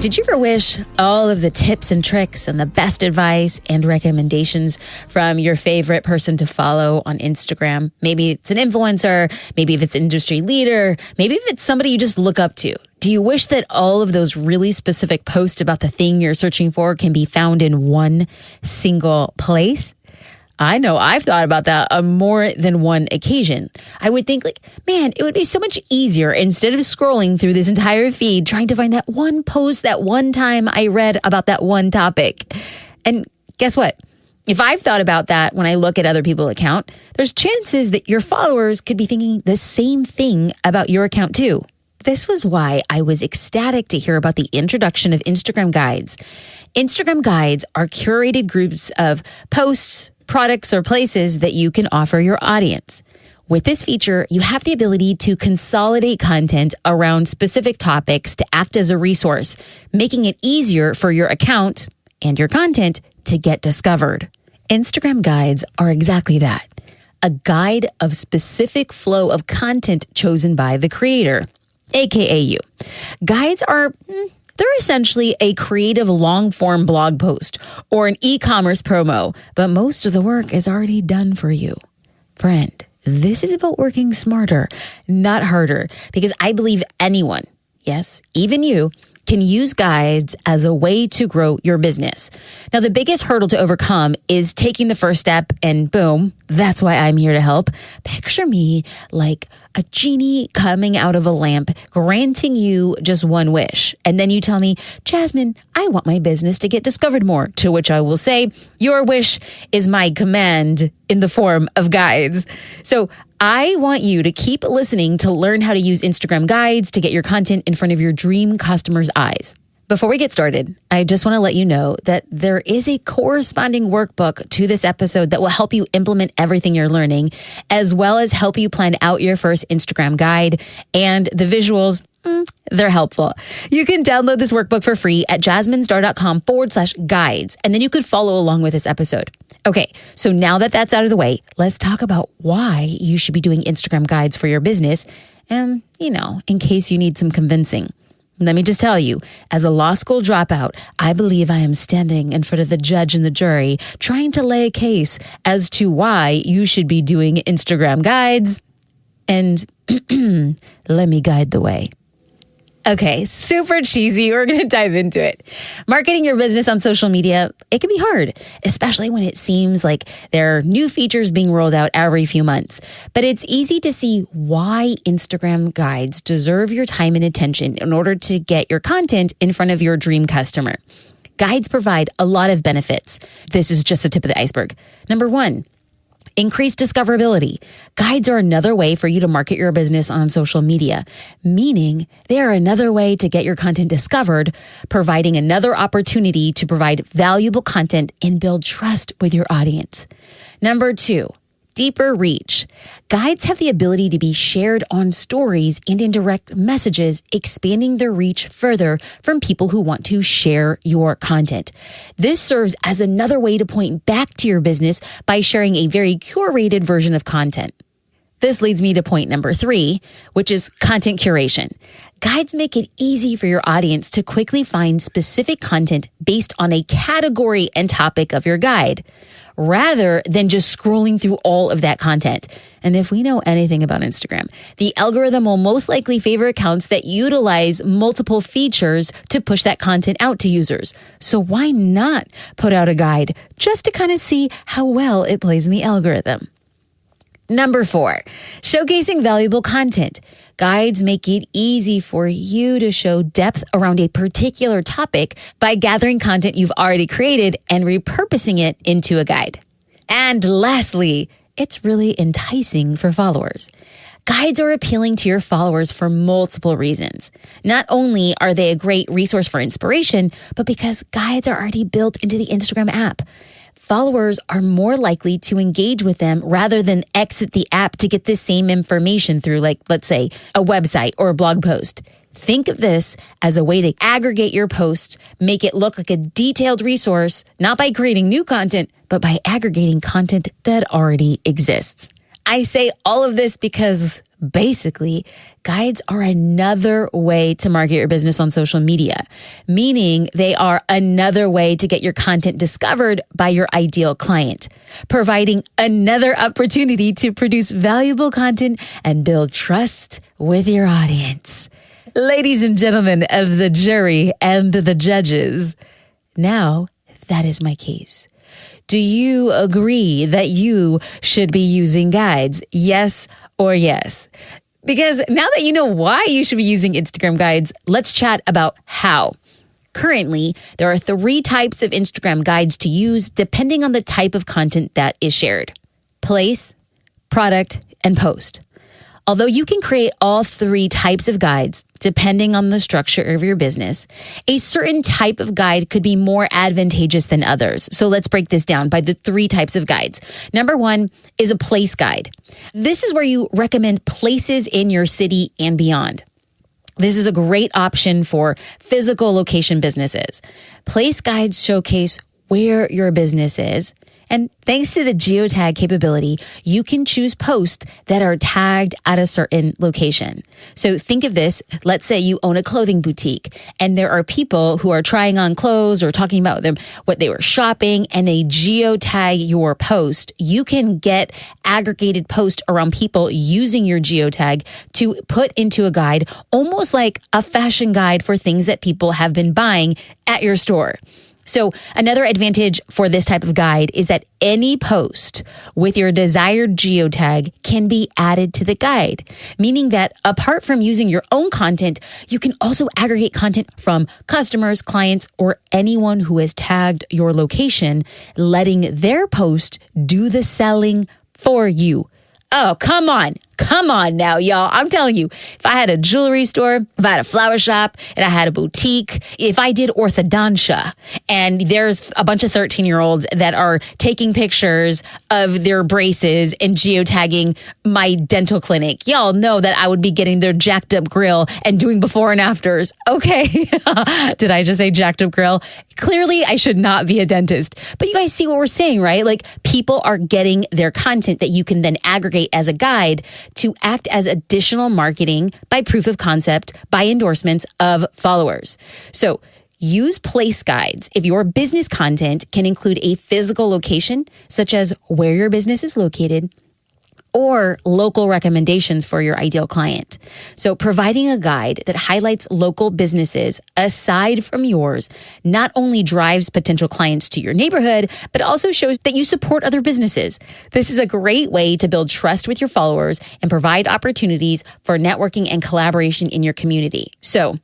Did you ever wish all of the tips and tricks and the best advice and recommendations from your favorite person to follow on Instagram? Maybe it's an influencer, maybe if it's an industry leader, maybe if it's somebody you just look up to. Do you wish that all of those really specific posts about the thing you're searching for can be found in one single place? I know I've thought about that on more than one occasion. I would think man, it would be so much easier instead of scrolling through this entire feed trying to find that one post that one time I read about that one topic. And guess what? If I've thought about that when I look at other people's account, there's chances that your followers could be thinking the same thing about your account too. This was why I was ecstatic to hear about the introduction of Instagram Guides. Instagram Guides are curated groups of posts, products, or places that you can offer your audience. With this feature, you have the ability to consolidate content around specific topics to act as a resource, making it easier for your account and your content to get discovered. Instagram Guides are exactly that, a guide of specific flow of content chosen by the creator, aka you. Guides are they're essentially a creative long-form blog post or an e-commerce promo, but most of the work is already done for you. Friend, this is about working smarter, not harder, because I believe anyone, yes, even you, can use guides as a way to grow your business. Now, the biggest hurdle to overcome is taking the first step, and boom, that's why I'm here to help. Picture me like a genie coming out of a lamp, granting you just one wish. And then you tell me, Jasmine, I want my business to get discovered more. To which I will say, your wish is my command in the form of guides. So I want you to keep listening to learn how to use Instagram Guides to get your content in front of your dream customers' eyes. Before we get started, I just want to let you know that there is a corresponding workbook to this episode that will help you implement everything you're learning, as well as help you plan out your first Instagram guide. And the visuals, they're helpful. You can download this workbook for free at jasminestar.com/guides, and then you could follow along with this episode. Okay, so now that that's out of the way, let's talk about why you should be doing Instagram Guides for your business. And, in case you need some convincing. Let me just tell you, as a law school dropout, I believe I am standing in front of the judge and the jury trying to lay a case as to why you should be doing Instagram Guides. And let me guide the way. Okay, super cheesy. We're going to dive into it. Marketing your business on social media, it can be hard, especially when it seems like there are new features being rolled out every few months. But it's easy to see why Instagram Guides deserve your time and attention in order to get your content in front of your dream customer. Guides provide a lot of benefits. This is just the tip of the iceberg. Number one, increased discoverability. Guides are another way for you to market your business on social media, meaning they are another way to get your content discovered, providing another opportunity to provide valuable content and build trust with your audience. Number two, deeper reach. Guides have the ability to be shared on stories and in direct messages, expanding their reach further from people who want to share your content. This serves as another way to point back to your business by sharing a very curated version of content. This leads me to point number three, which is content curation. Guides make it easy for your audience to quickly find specific content based on a category and topic of your guide, rather than just scrolling through all of that content. And if we know anything about Instagram, the algorithm will most likely favor accounts that utilize multiple features to push that content out to users. So why not put out a guide just to kind of see how well it plays in the algorithm? Number four, showcasing valuable content. Guides make it easy for you to show depth around a particular topic by gathering content you've already created and repurposing it into a guide. And lastly, it's really enticing for followers. Guides are appealing to your followers for multiple reasons. Not only are they a great resource for inspiration, but because guides are already built into the Instagram app. Followers are more likely to engage with them rather than exit the app to get the same information through, let's say, a website or a blog post. Think of this as a way to aggregate your post, make it look like a detailed resource, not by creating new content, but by aggregating content that already exists. I say all of this because Basically, guides are another way to market your business on social media, meaning they are another way to get your content discovered by your ideal client, providing another opportunity to produce valuable content and build trust with your audience. Ladies and gentlemen of the jury and the judges, now that is my case. Do you agree that you should be using guides? Yes or yes? Because now that you know why you should be using Instagram guides, let's chat about how. Currently, there are 3 types of Instagram guides to use depending on the type of content that is shared: place, product, and post. Although you can create all 3 types of guides, depending on the structure of your business, a certain type of guide could be more advantageous than others. So let's break this down by the 3 types of guides. Number 1 is a place guide. This is where you recommend places in your city and beyond. This is a great option for physical location businesses. Place guides showcase where your business is. And thanks to the geotag capability, you can choose posts that are tagged at a certain location. So think of this. Let's say you own a clothing boutique and there are people who are trying on clothes or talking about what they were shopping, and they geotag your post. You can get aggregated posts around people using your geotag to put into a guide, almost like a fashion guide for things that people have been buying at your store. So another advantage for this type of guide is that any post with your desired geotag can be added to the guide, meaning that apart from using your own content, you can also aggregate content from customers, clients, or anyone who has tagged your location, letting their post do the selling for you. Oh, come on. Come on now, y'all. I'm telling you, if I had a jewelry store, if I had a flower shop, and I had a boutique, if I did orthodontia, and there's a bunch of 13-year-olds that are taking pictures of their braces and geotagging my dental clinic, y'all know that I would be getting their jacked up grill and doing before and afters. Okay. Did I just say jacked up grill? Clearly, I should not be a dentist. But you guys see what we're saying, right? Like, people are getting their content that you can then aggregate as a guide to act as additional marketing by proof of concept, by endorsements of followers. So use place guides if your business content can include a physical location, such as where your business is located, or local recommendations for your ideal client. So providing a guide that highlights local businesses aside from yours not only drives potential clients to your neighborhood, but also shows that you support other businesses. This is a great way to build trust with your followers and provide opportunities for networking and collaboration in your community. So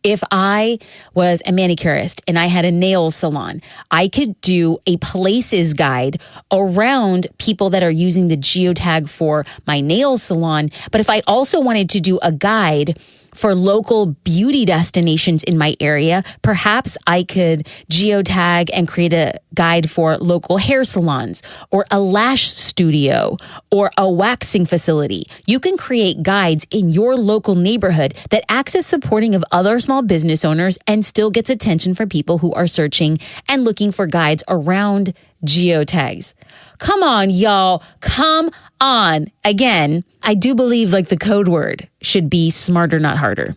if I was a manicurist and I had a nail salon, I could do a places guide around people that are using the geotag for my nail salon. But if I also wanted to do a guide for local beauty destinations in my area, perhaps I could geotag and create a guide for local hair salons or a lash studio or a waxing facility. You can create guides in your local neighborhood that acts as supporting of other small business owners and still gets attention from people who are searching and looking for guides around geotags. Come on, y'all. Come on. Again, I do believe like the code word should be smarter, not harder.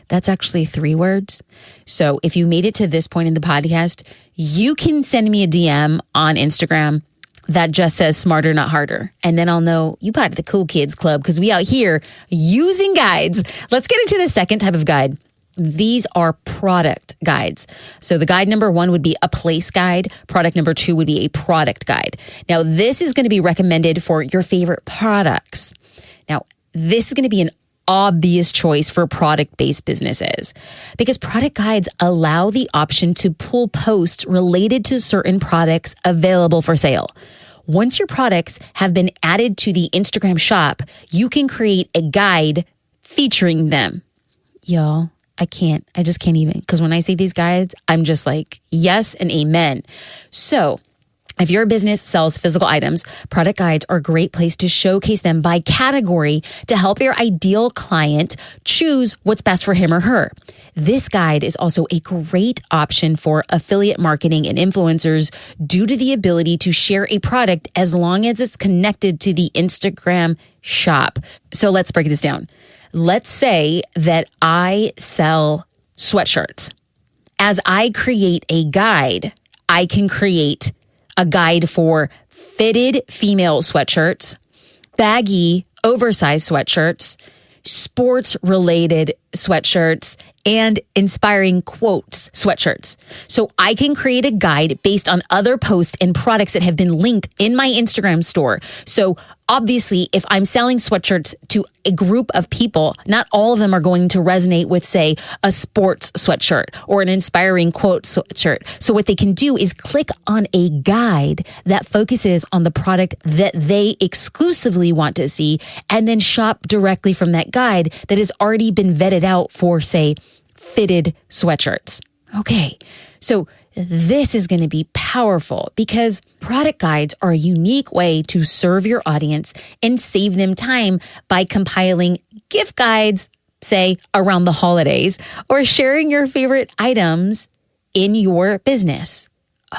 That's actually 3 words. So if you made it to this point in the podcast, you can send me a DM on Instagram that just says smarter, not harder. And then I'll know you part of the cool kids club because we out here using guides. Let's get into the second type of guide. These are product guides. So the guide number 1 would be a place guide. Product number 2 would be a product guide. Now, this is going to be recommended for your favorite products. Now, this is going to be an obvious choice for product-based businesses because product guides allow the option to pull posts related to certain products available for sale. Once your products have been added to the Instagram shop, you can create a guide featuring them. Y'all, I just can't even, because when I see these guides, I'm just like, yes and amen. So If your business sells physical items, product guides are a great place to showcase them by category to help your ideal client choose what's best for him or her. This guide is also a great option for affiliate marketing and influencers due to the ability to share a product as long as it's connected to the Instagram shop. So let's break this down. Let's say that I sell sweatshirts. As I create a guide, I can create a guide for fitted female sweatshirts, baggy, oversized sweatshirts, sports-related sweatshirts, and inspiring quotes sweatshirts. So I can create a guide based on other posts and products that have been linked in my Instagram store. So obviously, if I'm selling sweatshirts to a group of people, not all of them are going to resonate with, say, a sports sweatshirt or an inspiring quote sweatshirt. So what they can do is click on a guide that focuses on the product that they exclusively want to see and then shop directly from that guide that has already been vetted out for, say, fitted sweatshirts. Okay, so this is going to be powerful because product guides are a unique way to serve your audience and save them time by compiling gift guides, say, around the holidays, or sharing your favorite items in your business.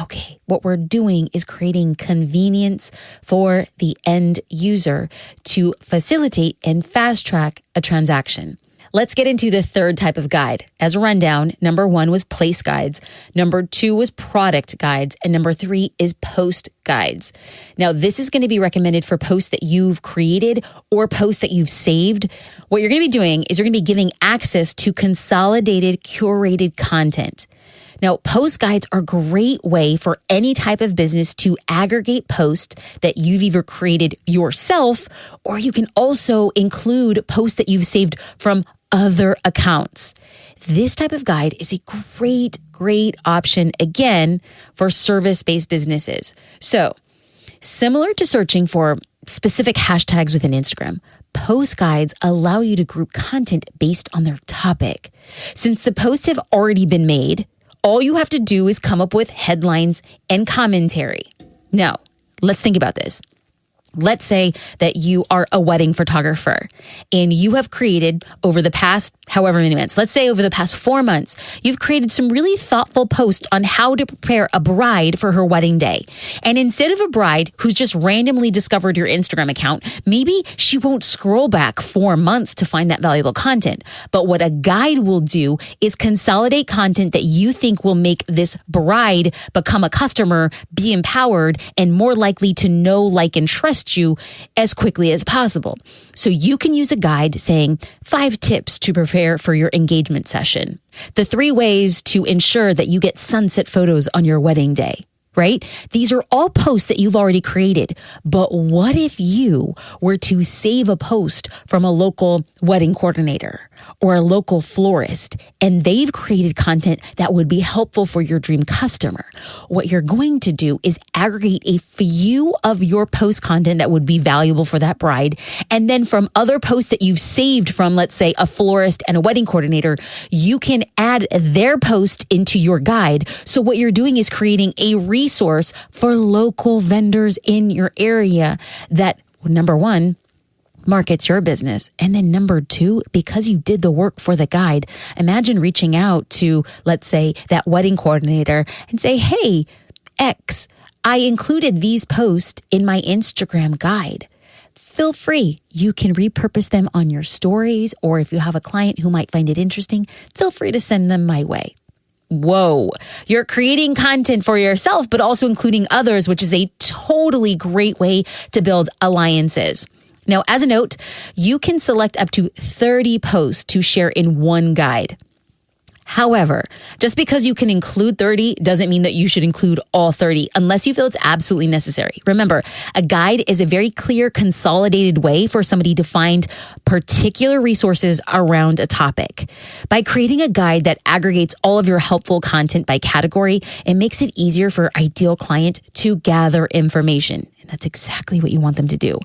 Okay, what we're doing is creating convenience for the end user to facilitate and fast track a transaction. Let's get into the third type of guide. As a rundown, number 1 was place guides. Number 2 was product guides. And number 3 is post guides. Now, this is going to be recommended for posts that you've created or posts that you've saved. What you're going to be doing is you're going to be giving access to consolidated, curated content. Now, post guides are a great way for any type of business to aggregate posts that you've either created yourself, or you can also include posts that you've saved from other accounts. This type of guide is a great option, again, for service-based businesses. So, similar to searching for specific hashtags within Instagram, post guides allow you to group content based on their topic. Since the posts have already been made, all you have to do is come up with headlines and commentary. Now, let's think about this. Let's say that you are a wedding photographer and you have created over the past however many months, let's say over the past 4 months, you've created some really thoughtful posts on how to prepare a bride for her wedding day. And instead of a bride who's just randomly discovered your Instagram account, maybe she won't scroll back 4 months to find that valuable content. But what a guide will do is consolidate content that you think will make this bride become a customer, be empowered, and more likely to know, like, and trust you as quickly as possible. So you can use a guide saying 5 tips to prepare for your engagement session, the 3 ways to ensure that you get sunset photos on your wedding day, right? These are all posts that you've already created. But what if you were to save a post from a local wedding coordinator or a local florist, and they've created content that would be helpful for your dream customer? What you're going to do is aggregate a few of your post content that would be valuable for that bride. And then from other posts that you've saved from, let's say, a florist and a wedding coordinator, you can add their post into your guide. So what you're doing is creating a resource for local vendors in your area that, number 1, markets your business. And then number 2, because you did the work for the guide, imagine reaching out to, let's say, that wedding coordinator and say, hey, X, I included these posts in my Instagram guide. Feel free. You can repurpose them on your stories, or if you have a client who might find it interesting, feel free to send them my way. Whoa, you're creating content for yourself, but also including others, which is a totally great way to build alliances. Now, as a note, you can select up to 30 posts to share in one guide. However, just because you can include 30 doesn't mean that you should include all 30 unless you feel it's absolutely necessary. Remember, a guide is a very clear, consolidated way for somebody to find particular resources around a topic. By creating a guide that aggregates all of your helpful content by category, it makes it easier for your ideal client to gather information. And that's exactly what you want them to do.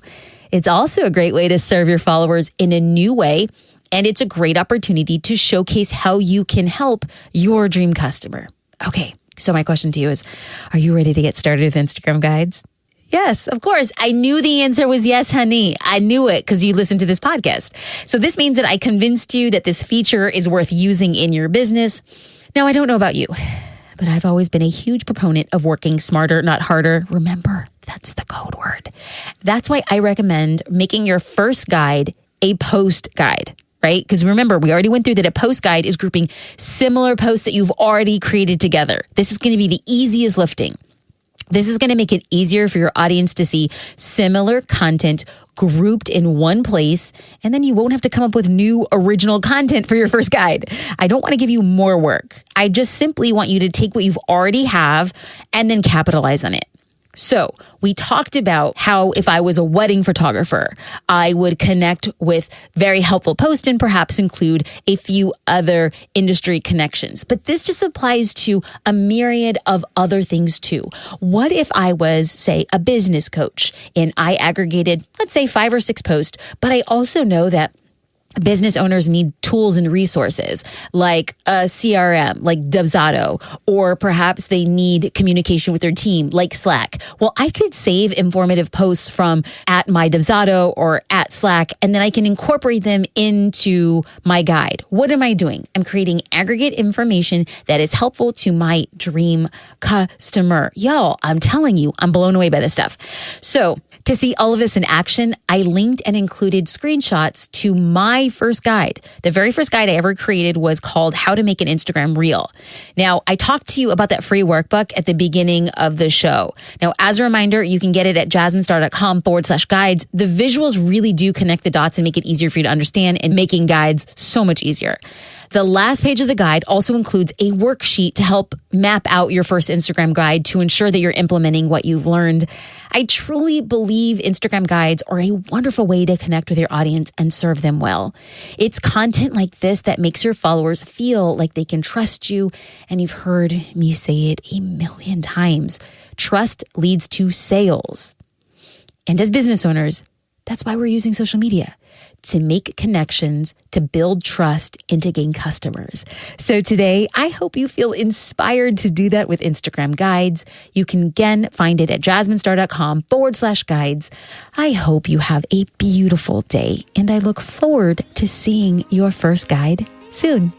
It's also a great way to serve your followers in a new way. And it's a great opportunity to showcase how you can help your dream customer. Okay, So my question to you is, are you ready to get started with Instagram guides? Yes, of course. I knew the answer was yes, honey. I knew it because you listened to this podcast. So this means that I convinced you that this feature is worth using in your business. Now, I don't know about you, but I've always been a huge proponent of working smarter, not harder. Remember, that's the code word. That's why I recommend making your first guide a post guide. Right? Because remember, we already went through that a post guide is grouping similar posts that you've already created together. This is going to be the easiest lifting. This is going to make it easier for your audience to see similar content grouped in one place, and then you won't have to come up with new original content for your first guide. I don't want to give you more work. I just simply want you to take what you've already have and then capitalize on it. So we talked about how if I was a wedding photographer, I would connect with very helpful posts and perhaps include a few other industry connections. But this just applies to a myriad of other things too. What if I was, say, a business coach and I aggregated, let's say 5 or 6 posts, but I also know that business owners need tools and resources like a CRM, like Dubsado, or perhaps they need communication with their team like Slack. Well, I could save informative posts from @mydubsado or @Slack, and then I can incorporate them into my guide. What am I doing? I'm creating aggregate information that is helpful to my dream customer. Y'all, I'm telling you, I'm blown away by this stuff. So to see all of this in action, I linked and included screenshots to my first guide. The very first guide I ever created was called How to Make an Instagram Reel. Now, I talked to you about that free workbook at the beginning of the show. Now, as a reminder, you can get it at jasminestar.com/guides. The visuals really do connect the dots and make it easier for you to understand, and making guides so much easier. The last page of the guide also includes a worksheet to help map out your first Instagram guide to ensure that you're implementing what you've learned. I truly believe Instagram guides are a wonderful way to connect with your audience and serve them well. It's content like this that makes your followers feel like they can trust you. And you've heard me say it a million times. Trust leads to sales. And as business owners, that's why we're using social media, to make connections, to build trust, and to gain customers. So today, I hope you feel inspired to do that with Instagram guides. You can again find it at jasminestar.com/guides. I hope you have a beautiful day, and I look forward to seeing your first guide soon.